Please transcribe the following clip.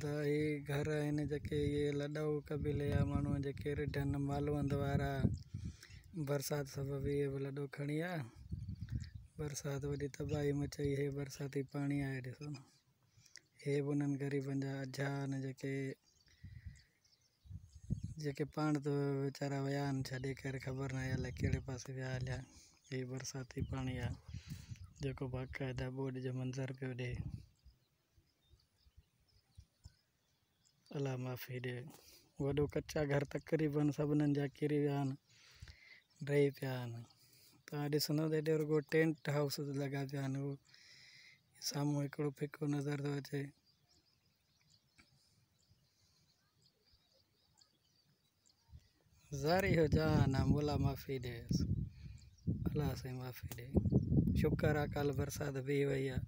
ॿुधा ही घर आहिनि जेके ये लॾाऊ कबीले जा माण्हू जेके रिढनि मालवंद वारा बरसाति सबबु इहे बि लॾो खणी विया। बरसाति वॾी तबाही मचाई। हे बरसाती पाणी आहे ॾिसो न। हे बि उन्हनि ग़रीबनि जा अझा आहिनि जेके पाण त वीचारा विया आहिनि छॾे करे, ख़बर न आहे अलाए कहिड़े पासे विया हलिया। हे बरसाती पाणी आहे जेको बाक़ाइदा बोड जो मंज़र पियो ॾिए। अलाह माफ़ी ॾिए। वॾो कचा घर तक़रीबन सभिनीनि जा किरी विया आहिनि, ढही पिया आहिनि। तव्हां ॾिसंदव त हेॾे रुॻो टेंट हाउस लॻा पिया आहिनि। उहो साम्हूं हिकिड़ो फिको नज़र थो अचे। ज़ारी हो जान मोला माफ़ी ॾेसि, अलाह साईं माफ़ी ॾे। शुक्र आहे कल्ह बरसाति बीह वई आहे।